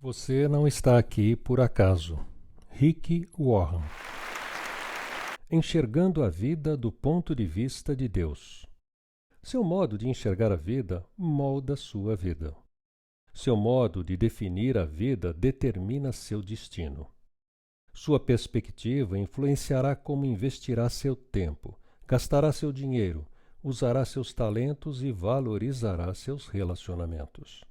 Você não está aqui por acaso. Rick Warren. Enxergando a vida do ponto de vista de Deus. Seu modo de enxergar a vida molda sua vida. Seu modo de definir a vida determina seu destino. Sua perspectiva influenciará como investirá seu tempo, gastará seu dinheiro, usará seus talentos e valorizará seus relacionamentos.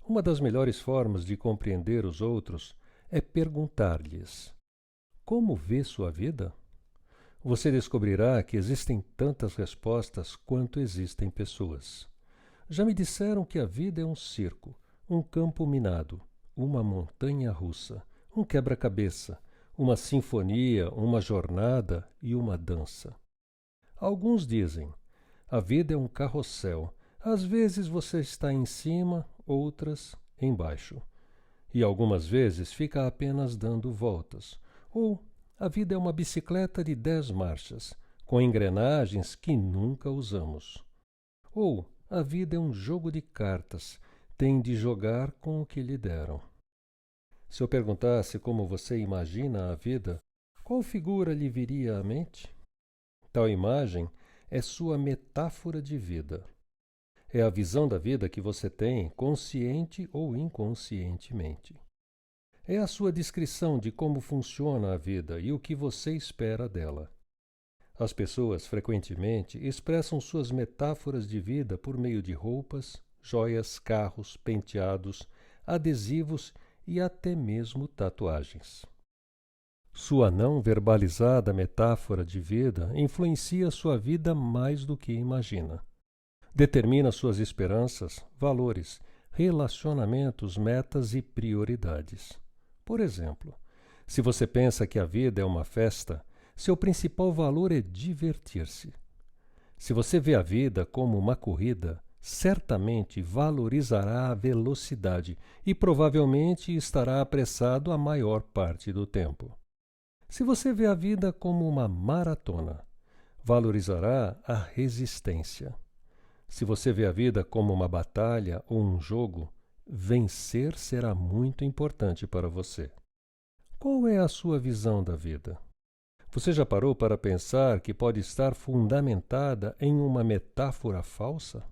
Uma das melhores formas de compreender os outros é perguntar-lhes: como vê sua vida? Você descobrirá que existem tantas respostas quanto existem pessoas. Já me disseram que a vida é um circo, um campo minado, uma montanha russa, um quebra-cabeça, uma sinfonia, uma jornada e uma dança. Alguns dizem: a vida é um carrossel. Às vezes você está em cima, outras embaixo. E algumas vezes fica apenas dando voltas. Ou a vida é uma bicicleta de 10 marchas, com engrenagens que nunca usamos. Ou a vida é um jogo de cartas, tem de jogar com o que lhe deram. Se eu perguntasse como você imagina a vida, qual figura lhe viria à mente? Tal imagem é sua metáfora de vida. É a visão da vida que você tem, consciente ou inconscientemente. É a sua descrição de como funciona a vida e o que você espera dela. As pessoas, frequentemente, expressam suas metáforas de vida por meio de roupas, joias, carros, penteados, adesivos e até mesmo tatuagens. Sua não verbalizada metáfora de vida influencia sua vida mais do que imagina. Determina suas esperanças, valores, relacionamentos, metas e prioridades. Por exemplo, se você pensa que a vida é uma festa, seu principal valor é divertir-se. Se você vê a vida como uma corrida, certamente valorizará a velocidade e provavelmente estará apressado a maior parte do tempo. Se você vê a vida como uma maratona, valorizará a resistência. Se você vê a vida como uma batalha ou um jogo, vencer será muito importante para você. Qual é a sua visão da vida? Você já parou para pensar que pode estar fundamentada em uma metáfora falsa?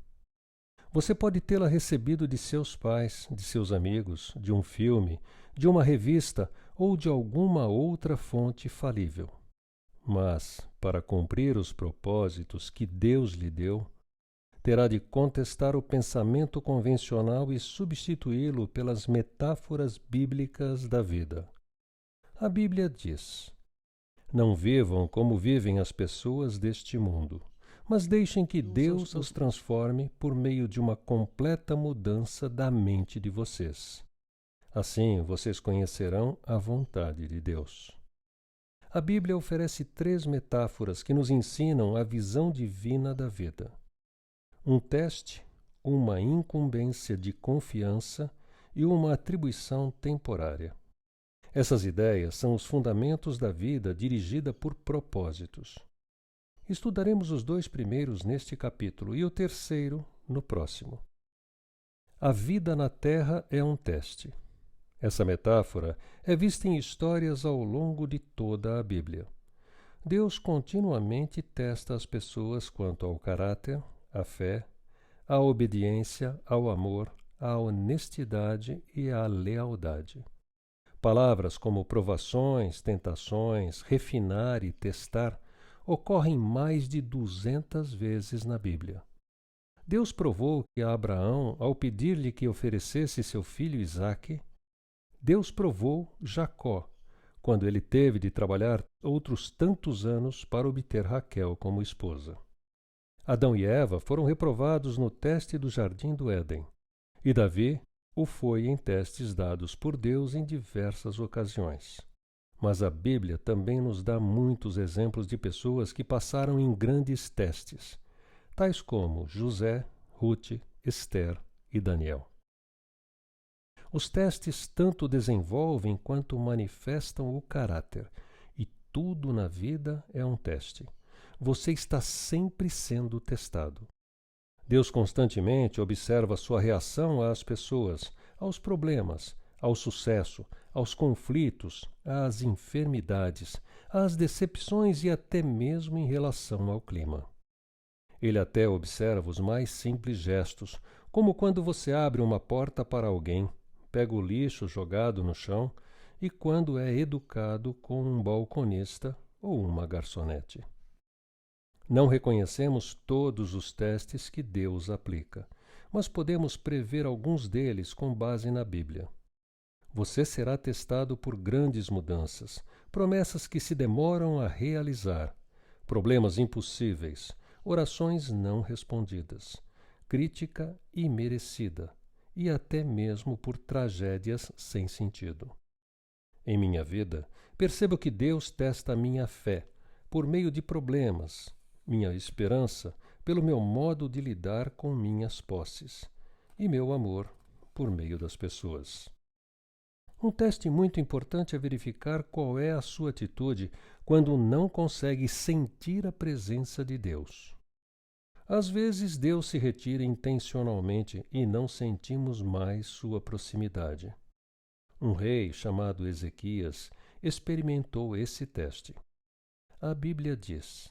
Você pode tê-la recebido de seus pais, de seus amigos, de um filme, de uma revista ou de alguma outra fonte falível. Mas, para cumprir os propósitos que Deus lhe deu, terá de contestar o pensamento convencional e substituí-lo pelas metáforas bíblicas da vida. A Bíblia diz: não vivam como vivem as pessoas deste mundo, mas deixem que Deus os transforme por meio de uma completa mudança da mente de vocês. Assim, vocês conhecerão a vontade de Deus. A Bíblia oferece 3 metáforas que nos ensinam a visão divina da vida. Um teste, uma incumbência de confiança e uma atribuição temporária. Essas ideias são os fundamentos da vida dirigida por propósitos. Estudaremos os 2 primeiros neste capítulo e o terceiro no próximo. A vida na Terra é um teste. Essa metáfora é vista em histórias ao longo de toda a Bíblia. Deus continuamente testa as pessoas quanto ao caráter, à fé, à obediência, ao amor, à honestidade e à lealdade. Palavras como provações, tentações, refinar e testar ocorrem mais de 200 vezes na Bíblia. Deus provou que a Abraão, ao pedir-lhe que oferecesse seu filho Isaque, Deus provou Jacó, quando ele teve de trabalhar outros tantos anos para obter Raquel como esposa. Adão e Eva foram reprovados no teste do Jardim do Éden, e Davi o foi em testes dados por Deus em diversas ocasiões. Mas a Bíblia também nos dá muitos exemplos de pessoas que passaram em grandes testes, tais como José, Ruth, Esther e Daniel. Os testes tanto desenvolvem quanto manifestam o caráter, e tudo na vida é um teste. Você está sempre sendo testado. Deus constantemente observa sua reação às pessoas, aos problemas, ao sucesso, aos conflitos, às enfermidades, às decepções e até mesmo em relação ao clima. Ele até observa os mais simples gestos, como quando você abre uma porta para alguém, pega o lixo jogado no chão e quando é educado com um balconista ou uma garçonete. Não reconhecemos todos os testes que Deus aplica, mas podemos prever alguns deles com base na Bíblia. Você será testado por grandes mudanças, promessas que se demoram a realizar, problemas impossíveis, orações não respondidas, crítica imerecida e até mesmo por tragédias sem sentido. Em minha vida, percebo que Deus testa a minha fé por meio de problemas, minha esperança pelo meu modo de lidar com minhas posses e meu amor por meio das pessoas. Um teste muito importante é verificar qual é a sua atitude quando não consegue sentir a presença de Deus. Às vezes Deus se retira intencionalmente e não sentimos mais sua proximidade. Um rei chamado Ezequias experimentou esse teste. A Bíblia diz: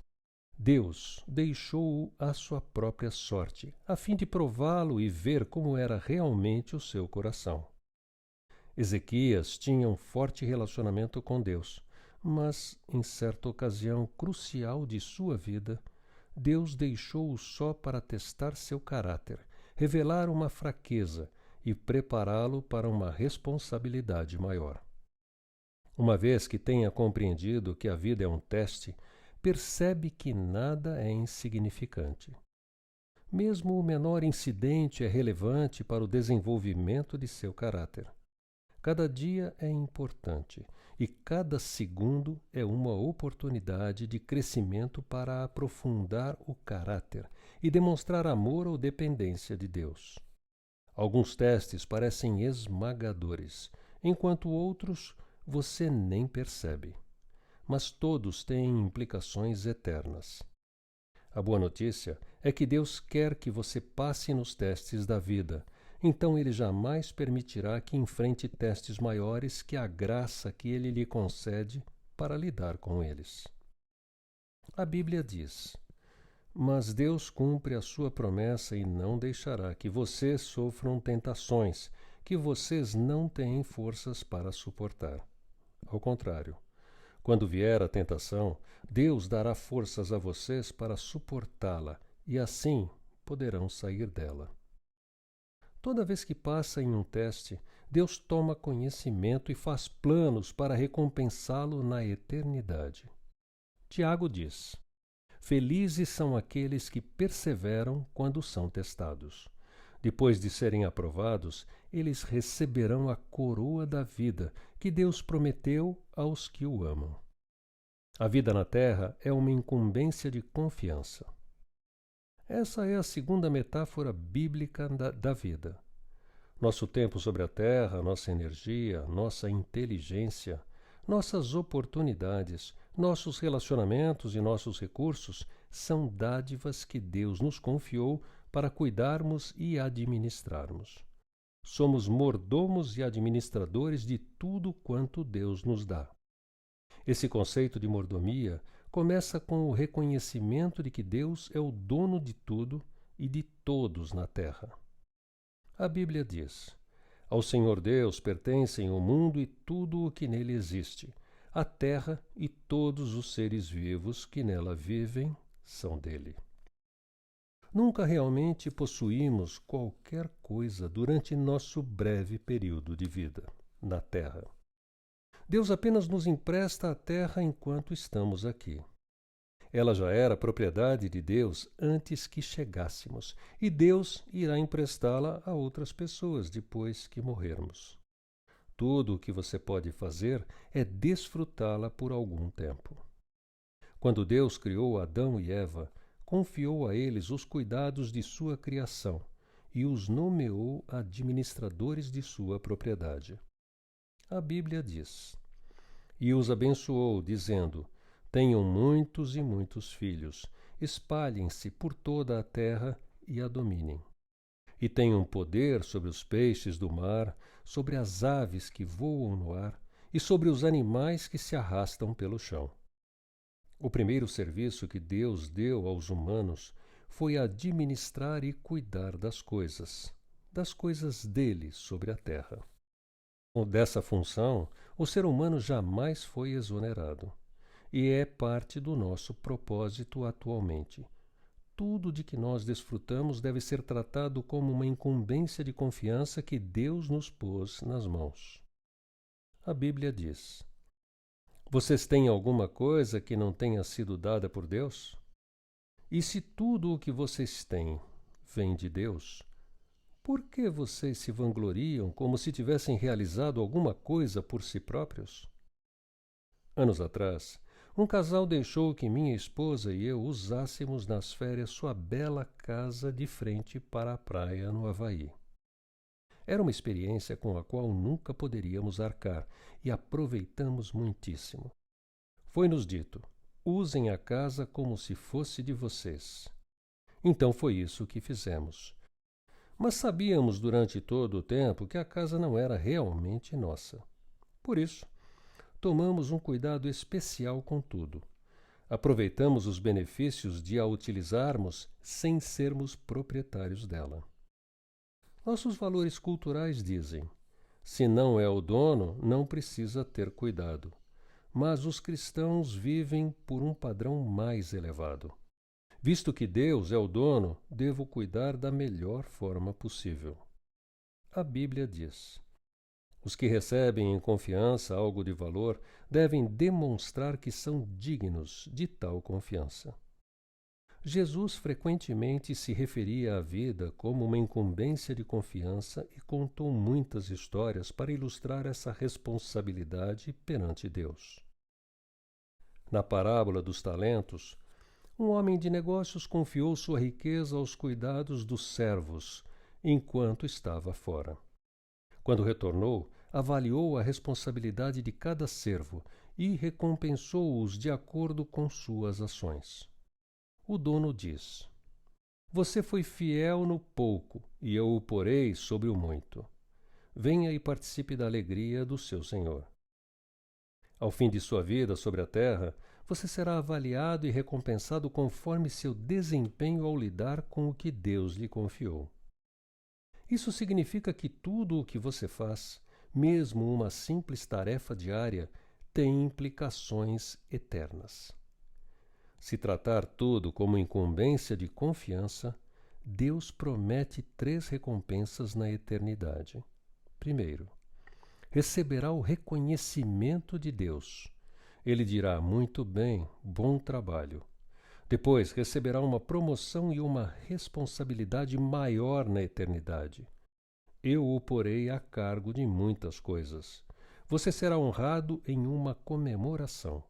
Deus deixou-o à sua própria sorte, a fim de prová-lo e ver como era realmente o seu coração. Ezequias tinha um forte relacionamento com Deus, mas, em certa ocasião crucial de sua vida, Deus deixou-o só para testar seu caráter, revelar uma fraqueza e prepará-lo para uma responsabilidade maior. Uma vez que tenha compreendido que a vida é um teste, percebe que nada é insignificante. Mesmo o menor incidente é relevante para o desenvolvimento de seu caráter. Cada dia é importante e cada segundo é uma oportunidade de crescimento para aprofundar o caráter e demonstrar amor ou dependência de Deus. Alguns testes parecem esmagadores, enquanto outros você nem percebe. Mas todos têm implicações eternas. A boa notícia é que Deus quer que você passe nos testes da vida, então Ele jamais permitirá que enfrente testes maiores que a graça que Ele lhe concede para lidar com eles. A Bíblia diz: Mas Deus cumpre a sua promessa e não deixará que vocês sofram tentações que vocês não têm forças para suportar. Ao contrário, quando vier a tentação, Deus dará forças a vocês para suportá-la e assim poderão sair dela. Toda vez que passa em um teste, Deus toma conhecimento e faz planos para recompensá-lo na eternidade. Tiago diz: Felizes são aqueles que perseveram quando são testados. Depois de serem aprovados, eles receberão a coroa da vida que Deus prometeu aos que o amam. A vida na terra é uma incumbência de confiança. Essa é a segunda metáfora bíblica da vida. Nosso tempo sobre a terra, nossa energia, nossa inteligência, nossas oportunidades, nossos relacionamentos e nossos recursos são dádivas que Deus nos confiou para cuidarmos e administrarmos. Somos mordomos e administradores de tudo quanto Deus nos dá. Esse conceito de mordomia começa com o reconhecimento de que Deus é o dono de tudo e de todos na terra. A Bíblia diz: Ao Senhor Deus pertencem o mundo e tudo o que nele existe. A terra e todos os seres vivos que nela vivem são dele. Nunca realmente possuímos qualquer coisa durante nosso breve período de vida na terra. Deus apenas nos empresta a terra enquanto estamos aqui. Ela já era propriedade de Deus antes que chegássemos, e Deus irá emprestá-la a outras pessoas depois que morrermos. Tudo o que você pode fazer é desfrutá-la por algum tempo. Quando Deus criou Adão e Eva, confiou a eles os cuidados de sua criação e os nomeou administradores de sua propriedade. A Bíblia diz: E os abençoou, dizendo: Tenham muitos e muitos filhos, espalhem-se por toda a terra e a dominem. e tem um poder sobre os peixes do mar, sobre as aves que voam no ar e sobre os animais que se arrastam pelo chão. O primeiro serviço que Deus deu aos humanos foi administrar e cuidar das coisas dele sobre a terra. Dessa função, o ser humano jamais foi exonerado, e é parte do nosso propósito atualmente. Tudo de que nós desfrutamos deve ser tratado como uma incumbência de confiança que Deus nos pôs nas mãos. A Bíblia diz: vocês têm alguma coisa que não tenha sido dada por Deus? E se tudo o que vocês têm vem de Deus, por que vocês se vangloriam como se tivessem realizado alguma coisa por si próprios? Anos atrás, um casal deixou que minha esposa e eu usássemos nas férias sua bela casa de frente para a praia no Havaí. Era uma experiência com a qual nunca poderíamos arcar e aproveitamos muitíssimo. Foi-nos dito: usem a casa como se fosse de vocês. Então foi isso que fizemos. Mas sabíamos durante todo o tempo que a casa não era realmente nossa. Por isso, tomamos um cuidado especial com tudo. Aproveitamos os benefícios de a utilizarmos sem sermos proprietários dela. Nossos valores culturais dizem: se não é o dono, não precisa ter cuidado. Mas os cristãos vivem por um padrão mais elevado. Visto que Deus é o dono, devo cuidar da melhor forma possível. A Bíblia diz: os que recebem em confiança algo de valor devem demonstrar que são dignos de tal confiança. Jesus frequentemente se referia à vida como uma incumbência de confiança e contou muitas histórias para ilustrar essa responsabilidade perante Deus. Na parábola dos talentos, um homem de negócios confiou sua riqueza aos cuidados dos servos, enquanto estava fora. Quando retornou, avaliou a responsabilidade de cada servo e recompensou-os de acordo com suas ações. O dono diz: você foi fiel no pouco, e eu o porei sobre o muito. Venha e participe da alegria do seu senhor. Ao fim de sua vida sobre a terra, você será avaliado e recompensado conforme seu desempenho ao lidar com o que Deus lhe confiou. Isso significa que tudo o que você faz, mesmo uma simples tarefa diária, tem implicações eternas. Se tratar tudo como incumbência de confiança, Deus promete 3 recompensas na eternidade. Primeiro, receberá o reconhecimento de Deus. Ele dirá: muito bem, bom trabalho. Depois receberá uma promoção e uma responsabilidade maior na eternidade. Eu o porei a cargo de muitas coisas. Você será honrado em uma comemoração.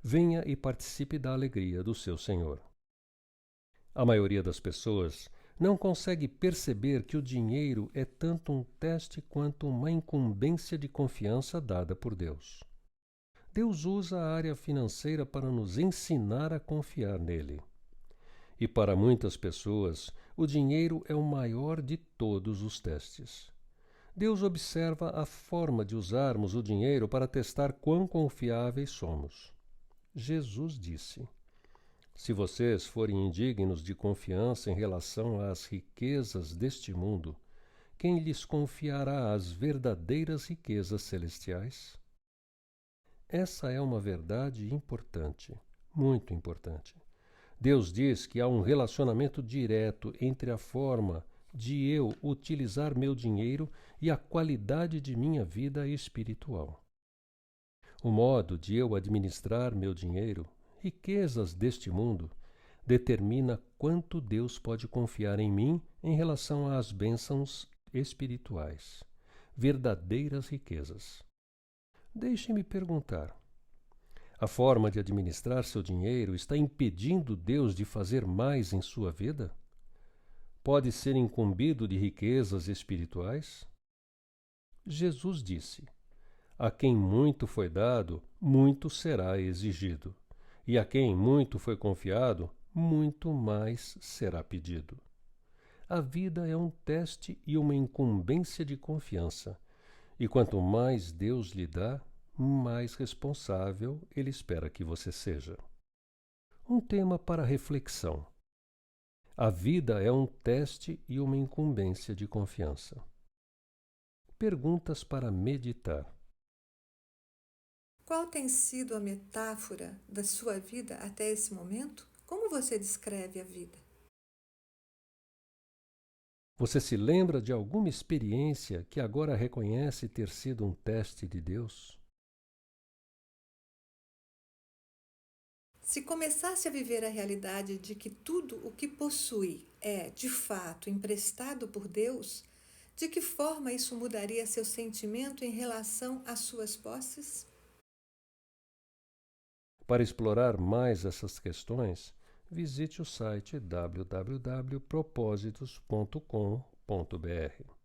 Venha e participe da alegria do seu Senhor. A maioria das pessoas não consegue perceber que o dinheiro é tanto um teste quanto uma incumbência de confiança dada por Deus. Deus usa a área financeira para nos ensinar a confiar nele. E para muitas pessoas, o dinheiro é o maior de todos os testes. Deus observa a forma de usarmos o dinheiro para testar quão confiáveis somos. Jesus disse: se vocês forem indignos de confiança em relação às riquezas deste mundo, quem lhes confiará as verdadeiras riquezas celestiais? Essa é uma verdade importante, muito importante. Deus diz que há um relacionamento direto entre a forma de eu utilizar meu dinheiro e a qualidade de minha vida espiritual. O modo de eu administrar meu dinheiro, riquezas deste mundo, determina quanto Deus pode confiar em mim em relação às bênçãos espirituais, verdadeiras riquezas. Deixe-me perguntar: a forma de administrar seu dinheiro está impedindo Deus de fazer mais em sua vida? Pode ser incumbido de riquezas espirituais? Jesus disse: a quem muito foi dado, muito será exigido, e a quem muito foi confiado, muito mais será pedido. A vida é um teste e uma incumbência de confiança. E quanto mais Deus lhe dá, mais responsável Ele espera que você seja. Um tema para reflexão. A vida é um teste e uma incumbência de confiança. Perguntas para meditar. Qual tem sido a metáfora da sua vida até esse momento? Como você descreve a vida? Você se lembra de alguma experiência que agora reconhece ter sido um teste de Deus? Se começasse a viver a realidade de que tudo o que possui é, de fato, emprestado por Deus, de que forma isso mudaria seu sentimento em relação às suas posses? Para explorar mais essas questões, visite o site www.propositos.com.br.